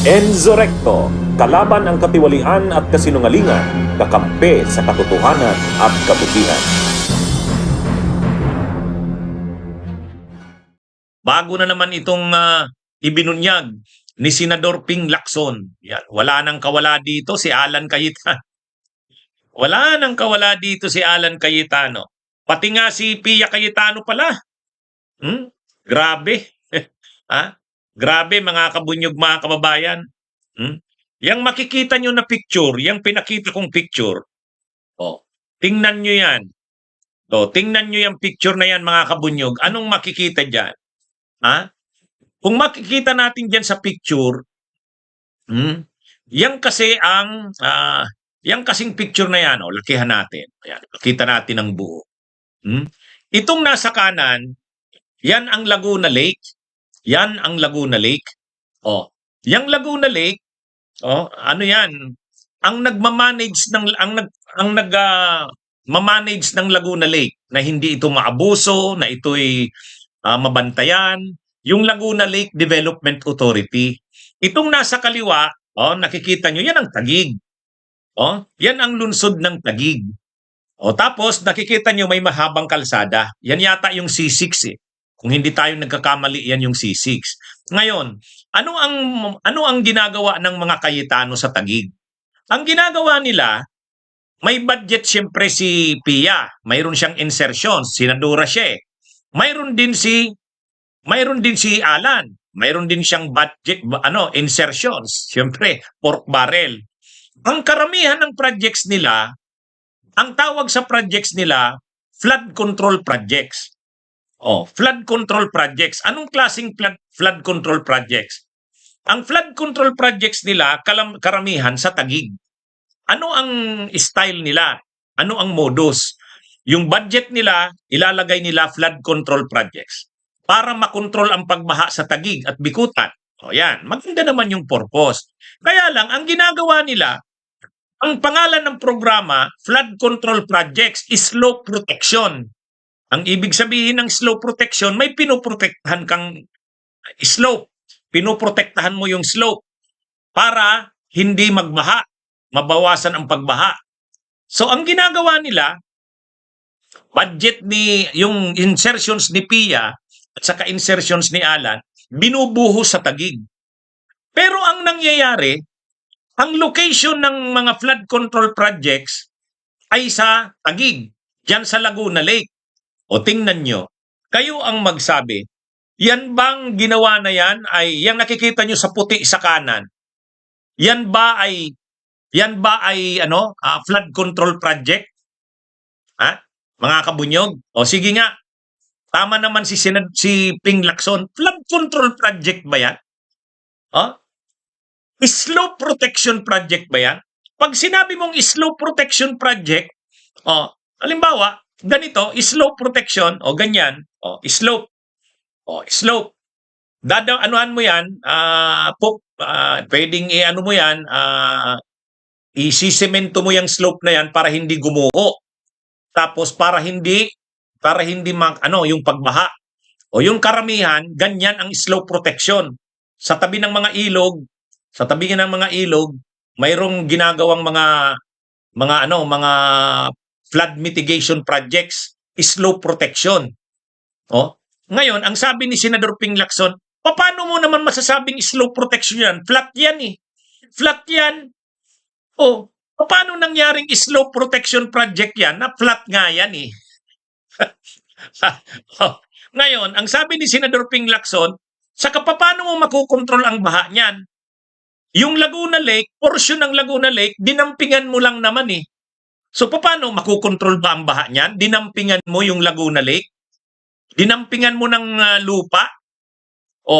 Enzo Recto, kalaban ang katiwalian at kasinungalingan, kakampi sa katotohanan at kabutihan. Bago na naman itong ibinunyag ni Senador Ping Lacson. Yan. Wala nang kawala dito si Alan Cayetano. Wala nang kawala dito si Alan Cayetano. Pati nga si Pia Cayetano pala. Grabe. Ha? Grabe mga kabunyog, mga kababayan. Yang makikita nyo na picture, yung pinakita kong picture, tingnan nyo yan. Tingnan nyo yung picture na yan, mga kabunyog. Anong makikita dyan? Ha? Kung makikita natin dyan sa picture, yan kasi ang, yan kasing picture na yan, lakihan natin. Ayan, makita natin ang buo. Itong nasa kanan, yan ang Laguna Lake. Yan ang Laguna Lake. Yang Laguna Lake, ano yan? Ang nagmamanage ng mamanage ng Laguna Lake na hindi ito maabuso, na ito'y mabantayan, yung Laguna Lake Development Authority. Itong nasa kaliwa, nakikita nyo, yan ang Taguig. Yan ang lungsod ng Taguig. Tapos nakikita nyo may mahabang kalsada. Yan yata yung C6 eh. Kung hindi tayo nagkakamali, yan yung C6. Ngayon, ano ang ginagawa ng mga Cayetano sa Taguig? Ang ginagawa nila, may budget siyempre si Pia. Mayroon siyang insertions, senadora siya. Mayroon din si Alan. Mayroon din siyang budget insertions, siyempre pork barrel. Ang karamihan ng projects nila, ang tawag sa projects nila, flood control projects. Flood control projects. Anong klaseng flood control projects? Ang flood control projects nila, karamihan sa Taguig. Ano ang style nila? Ano ang modus? Yung budget nila, ilalagay nila flood control projects para makontrol ang pagbaha sa Taguig at Bikutan. Yan. Maganda naman yung purpose. Kaya lang, ang ginagawa nila, ang pangalan ng programa, flood control projects, is slope protection. Ang ibig sabihin ng slope protection, may pinoprotektahan kang slope. Pinoprotektahan mo yung slope para hindi magbaha, mabawasan ang pagbaha. So ang ginagawa nila, budget yung insertions ni Pia at saka insertions ni Alan, binubuhos sa Taguig. Pero ang nangyayari, ang location ng mga flood control projects ay sa Taguig, dyan sa Laguna Lake. Tingnan nyo, kayo ang magsabi, yan bang ginawa na yan ay, yung nakikita nyo sa puti sa kanan, yan ba ay flood control project? Mga kabunyog? Sige nga, tama naman si Ping Lacson, flood control project ba yan? Slope protection project ba yan? Pag sinabi mong slope protection project, halimbawa, ganito, slope protection, ganyan, slope. Slope. Anuhan mo yan, pwedeng mo yan, isisemento mo yung slope na yan para hindi gumuho. Tapos para hindi yung pagbaha. Yung karamihan, ganyan ang slope protection. Sa tabi ng mga ilog, mayroong ginagawang mga flood mitigation projects, slope protection. Ngayon, ang sabi ni Senador Ping Lacson, paano mo naman masasabing slope protection yan? Flat yan eh. Flat yan. Paano nangyaring slope protection project yan na flat nga yan eh? Ngayon, ang sabi ni Senador Ping Lacson, saka paano mo makukontrol ang baha niyan? Yung Laguna Lake, portion ng Laguna Lake, dinampingan mo lang naman eh. So, paano makukontrol ba ang baha niyan? Dinampingan mo yung Laguna Lake? Dinampingan mo ng lupa?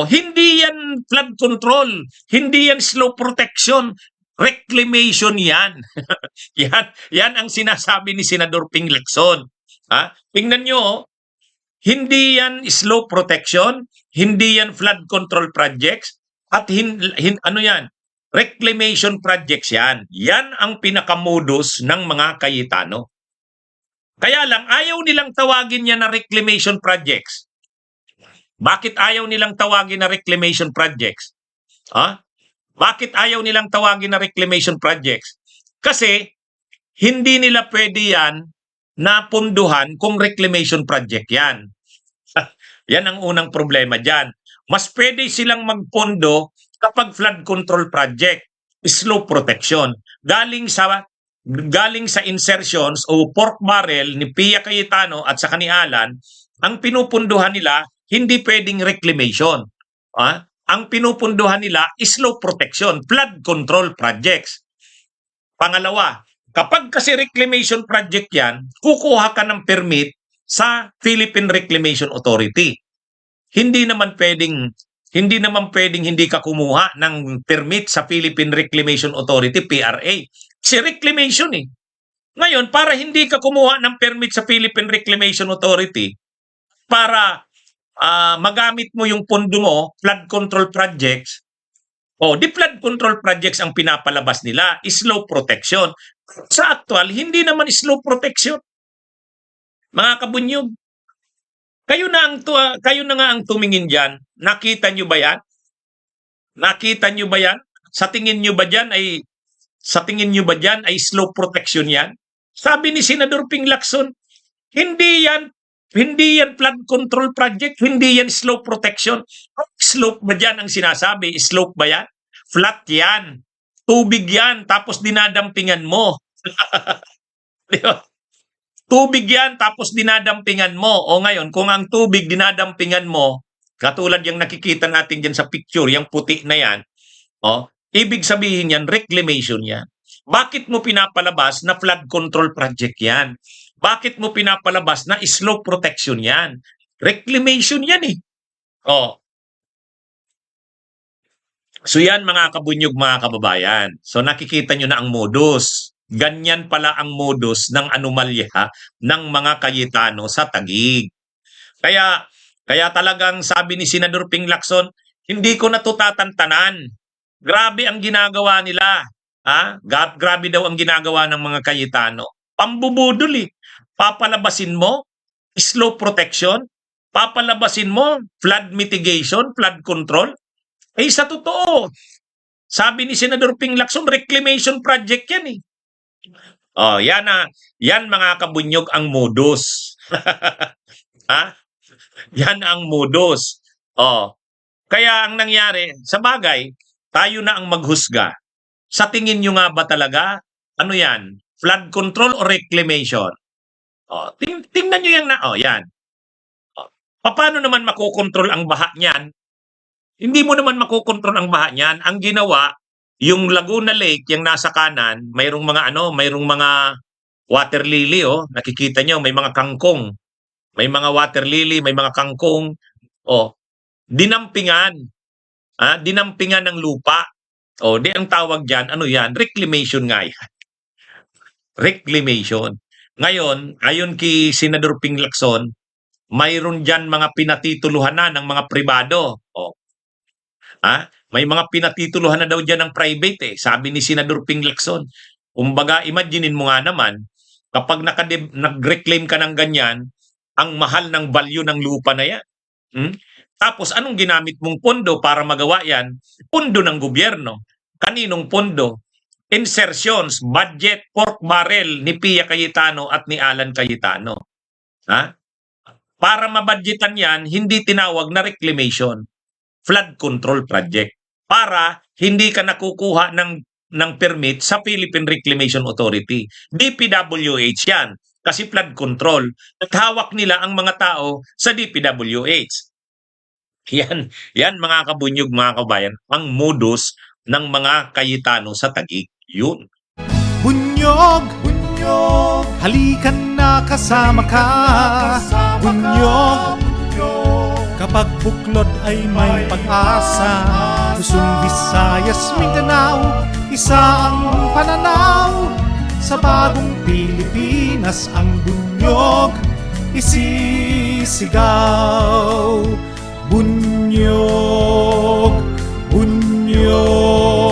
Hindi yan flood control. Hindi yan slope protection. Reclamation yan. yan ang sinasabi ni Senador Ping Lacson. Tingnan nyo, hindi yan slope protection, hindi yan flood control projects, at ano yan? Reclamation projects yan. Yan ang pinakamodus ng mga Cayetano. Kaya lang, ayaw nilang tawagin yan na reclamation projects. Bakit ayaw nilang tawagin na reclamation projects? Bakit ayaw nilang tawagin na reclamation projects? Kasi hindi nila pwede yan na punduhan kung reclamation project yan. Yan ang unang problema dyan. Mas pwede silang magpondo kapag flood control project, slope protection. Galing sa insertions o pork barrel ni Pia Cayetano at sa ni Alan, ang pinupunduhan nila hindi pwedeng reclamation. Ang pinupunduhan nila is slope protection, flood control projects. Pangalawa, kapag kasi reclamation project yan, kukuha ka ng permit sa Philippine Reclamation Authority. Hindi naman pwedeng hindi ka kumuha ng permit sa Philippine Reclamation Authority, PRA. Kasi reclamation eh. Ngayon, para hindi ka kumuha ng permit sa Philippine Reclamation Authority, para magamit mo yung pondo mo, flood control projects, di flood control projects ang pinapalabas nila, slope protection. Sa actual, hindi naman slope protection. Mga kabunyog, kayo na nga ang tumingin diyan. Nakita niyo ba 'yan? Nakita niyo ba 'yan? Sa tingin niyo ba diyan ay slope protection 'yan? Sabi ni Senador Ping Lacson, hindi yan flood control project, hindi yan slope protection. Slope ba diyan ang sinasabi? Slope ba yan? Flat yan. Tubig yan, tapos dinadampingan mo. Di ba? Tubig yan, tapos dinadampingan mo. O ngayon, kung ang tubig dinadampingan mo, katulad yung nakikita natin dyan sa picture, yung puti na yan, ibig sabihin yan, reclamation yan. Bakit mo pinapalabas na flood control project yan? Bakit mo pinapalabas na slope protection yan? Reclamation yan eh. So yan mga kabunyog, mga kababayan. So nakikita nyo na ang modus. Ganyan pala ang modus ng anomalya ng mga Cayetano sa Taguig. Kaya talagang sabi ni Senador Ping Lacson, hindi ko na to tatantanan. Grabe ang ginagawa nila. Grabe daw ang ginagawa ng mga Cayetano. Pambubudol eh. Papalabasin mo, slope protection. Papalabasin mo, flood mitigation, flood control. Sa totoo, sabi ni Senador Ping Lacson, reclamation project yan eh. Yan mga kabunyog ang modus. Yan ang modus. Kaya ang nangyari, sa bagay, tayo na ang maghusga. Sa tingin nyo nga ba talaga, ano yan? Flood control o reclamation? Tingnan nyo yan yan. Paano naman makokontrol ang baha niyan? Hindi mo naman makokontrol ang baha niyan. Ang ginawa, yung Laguna Lake, yung nasa kanan, mayroong mga water lily, nakikita nyo, may mga kangkong. May mga water lily, may mga kangkong. Dinampingan. Dinampingan ng lupa. Di ang tawag diyan, ano yan? Reclamation nga yan. Reclamation. Ngayon, ayon kay Senador Ping Lacson, mayroon diyan mga pinatituluhan na ng mga pribado. May mga pinatituluhan na daw diyan ng private eh. Sabi ni Senador Ping Lacson. Kumbaga, imaginein mo nga naman, kapag nag-reclaim ka ng ganyan, ang mahal ng value ng lupa na yan. Tapos, anong ginamit mong pondo para magawa yan? Pondo ng gobyerno. Kaninong pondo? Insertions, budget, pork barrel ni Pia Cayetano at ni Alan Cayetano. Para mabudgetan yan, hindi tinawag na reclamation. Flood control project. Para hindi ka nakukuha ng permit sa Philippine Reclamation Authority. DPWH yan. Kasi flood control. At hawak nila ang mga tao sa DPWH. Yan mga kabunyog, mga kabayan, ang modus ng mga Cayetano sa Taguig. Yun. Bunyog, halikan na kasama ka. Bunyog, kapag buklod ay may pag-asa. Luzon, Visayas, Mindanao, isa ang pananaw. Sa bagong Pilipinas ang bunyog isisigaw. Bunyog, bunyog.